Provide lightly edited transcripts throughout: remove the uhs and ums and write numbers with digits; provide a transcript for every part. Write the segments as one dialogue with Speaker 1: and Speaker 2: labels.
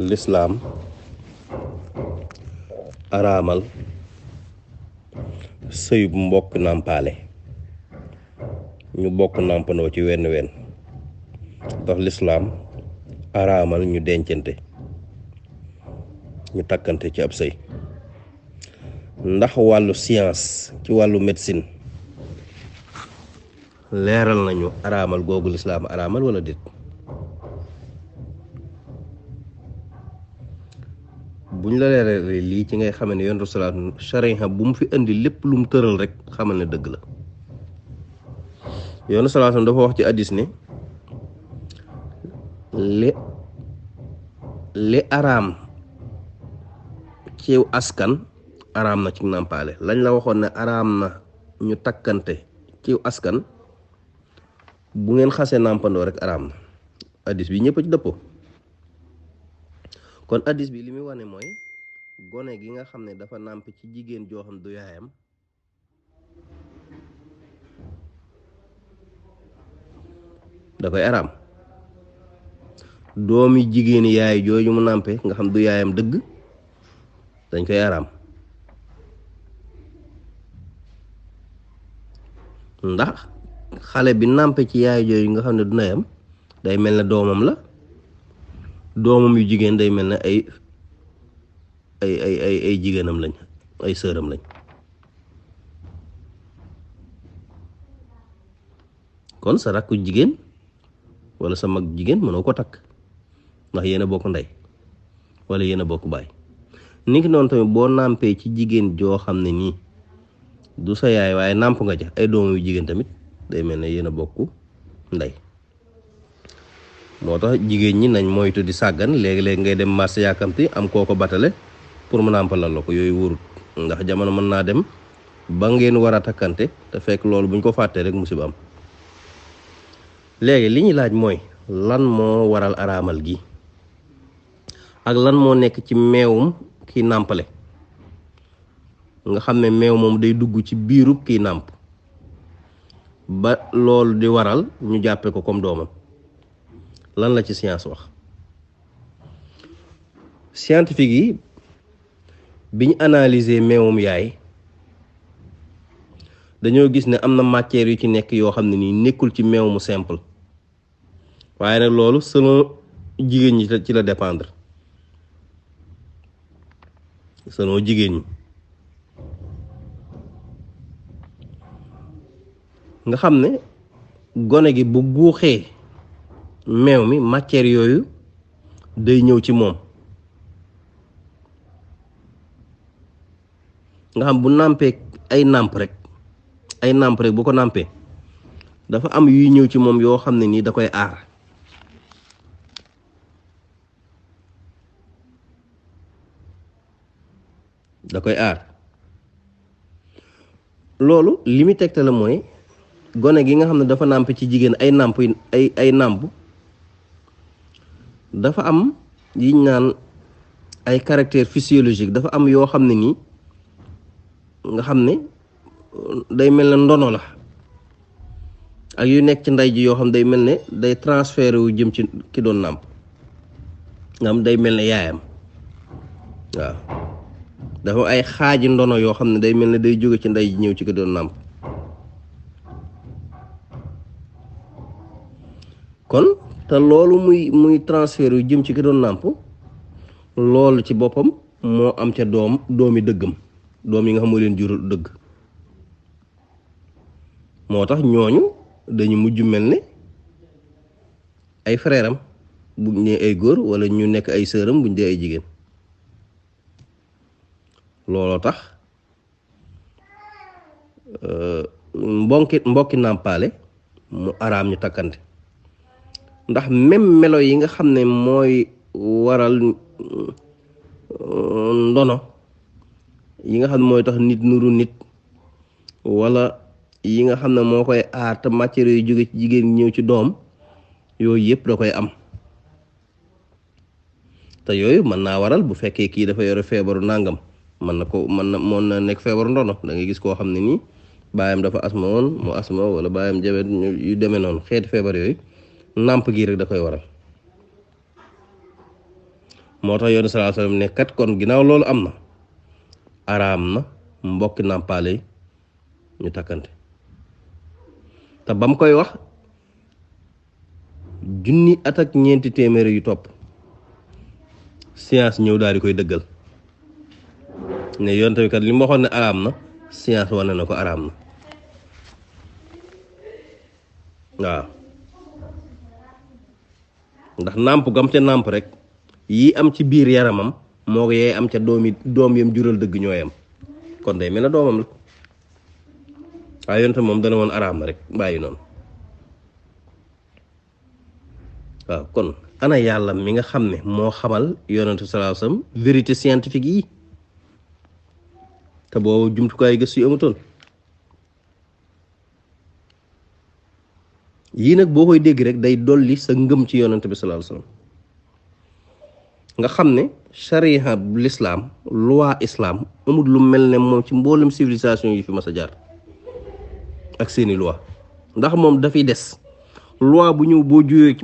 Speaker 1: lislaam araamal sëyub mbokk nàmpaale ñu bokk nàmpandoo ci wenn wenn tax lislaam araamal ñu dencante ñu takkante ci ab sëy ndax wàllu science ci wàllu médecine leeral nañu araamal googu lislaam araamal wala déet buñ la leeralee lii ci ngay xamee ne yonent salaatu sharia bu mu fi indi lépp lu mu tëral rek xamal ne dëgg la yonent salaatu dafa wax ci hadiis ne li araam ciw askan araam na ci nàmpaale lañ la waxoon ne araam na ñu takkante ciw askan bu ngeen xasee nàmpandoo rek araam na hadiis bi ñëpp a ci dëppoo kon hadiis bi li muy wane mooy gone gi nga xam ne dafa nàmp ci jigéen joo xam du yaayam da koy araam doomi jigéen yaay jooju mu nàmpe nga xam du yaayam dëgg dañ koy araam ndax xale bi nàmpe ci yaay jooju nga xam ne du ndeyam day mel ne doomam la doomam yu jigéen day mel ne ay jigéenam lañ ay sëram lañ kon sa rakku jigéen wala sa mag jigéen mënoo ko takk ndax yéen a bokk ndey wala yéen a bokk baay niki noonu tamit boo nàmpee ci jigéen joo xam ne nii du sa yaay waaye nàmp nga ca ay doomam yu jigéen tamit day mel ne yéen a bokk ndey moo tax jigéen ñi nañ moytu di sàggan léegi-léegi ngay dem marché yàkkamti am koo ko batale pour mu nàmpalal la ko yooyu wóorut ndax jamono mën naa dem ba ngeen war a takkante te fekk loolu buñ ko fàttee rek musiba am léegi li ñu laaj mooy lan moo waral araamal gi ak lan moo nekk ci meewum kiy nàmpale nga xam ne meew moom day dugg ci biirub kiy nàmp ba loolu di waral ñu jàppe ko comme doomam lan la ci science wax scientifique yi biñ analyser meewum yaay dañoo gis ne am na matière yu ci nekk yoo xam ne nii nekkul ci meew mu simple waaye nag loolu selon jigéen ñi ci la dépendre selon jigéen ñi nga xam ne gone gi bu guuxee meew mi matière yooyu day ñëw ci moom nga xam bu nàmpee ay nàmp rek bu ko nàmpee dafa am yuy ñëw ci moom yoo xam ne nii da koy aar loolu li muy tegte la mooy gone gi nga xam ne dafa nàmp ci jigéen ay nàmp dafa am yiñ naan ay caractère physiologique dafa am yoo xam ne nii nga xam ne day mel ne ndono la ak yu nekk ci ndey ji yoo xam day mel ne day transféré wu jëm ci ki doon nàmp nga xam day mel ne yaayam waaw dafa ay xaaji ndono yoo xam ne day mel ne day jóge ci ndey ji ñëw ci ki doon nàmp kon te loolu muy transfert yu jëm ci ki doon nàmp loolu ci boppam moo am ca doomi dëggam doom yi nga xam moo leen jur dëgg moo tax ñooñu dañu mujj mel ne ay frère am buñ ne ay góor wala ñu nekk ay sœuram buñ dee ay jigéen looloo tax mbokki nàmpaale mu araam ñu takkante ndax même melo yi nga xam ne mooy waral ndono yi nga xam ne mooy tax nit nuru nit wala yi nga xam ne moo koy aar te matière yu jóge ci jigéen ñëw ci doom yooyu yëpp da koy am te yooyu mën naa waral bu fekkee kii dafa yore feebaru nàngam mën na nekk feebaru ndono da ngay gis koo xam ne nii baayam dafa asma woon mu asma wala baayam jabet yu demee noonu xeeti feebar yooyu nàmp gi rek da koy waral moo tax yoonu sallallahu alayhi wasallam ne kat kon ginnaaw loolu am na araam na mbokki nàmpaale ñu takkante te bam koy wax junni at ak ñeenti téeméeri yu topp science ñëw daal di koy dëggal ne yoon tamit kat li mu waxoon ne araam na science wane na ko araam na waaw ndax nàmp gam ca nàmp rek yi am ci biir yaramam moo ko yee am ca doom yam jural dëgg ñooyam kon day mel ne doomam la waaye yoon tamit moom dana woon araam na rek bàyyi noonu waaw kon ana yàlla mi nga xam ne moo xamal yonentu sallallahu alayhi wasallam vérité scientifique yi te boobu jumtukaay gëstu yu amutoon yii nag boo koy dégg rek day dolli sa ngëm ci yonent bi sallallahu alayhi wasallam nga xam ne shariha l'islam loi islam amul lu mel ne moom ci mboolem civilisation yi fi mas a jaar ak seeni loi ndax moom dafay des loi bu ñëw boo juyee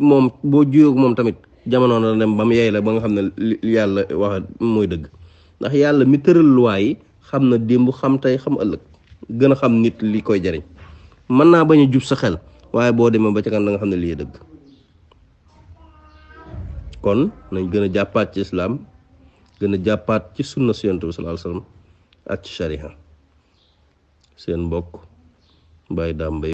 Speaker 1: moom tamit jamono na dem ba mu yey la ba nga xam ne yàlla wax mooy dëgg ndax yàlla mi tëral loi yi xam na démb xam tey xam ëllëg gën a xam nit li koy jariñ mën naa bañ a jub sa xel waaye boo demee ba ca kan da nga xam ne lii dëgg kon nañ gën a jàppaat ci islam gën a jàppaat ci sunna si yonent bi sallallahu alayhi wasallam ak ci shariha seen mbokk Baye Dame Mbaye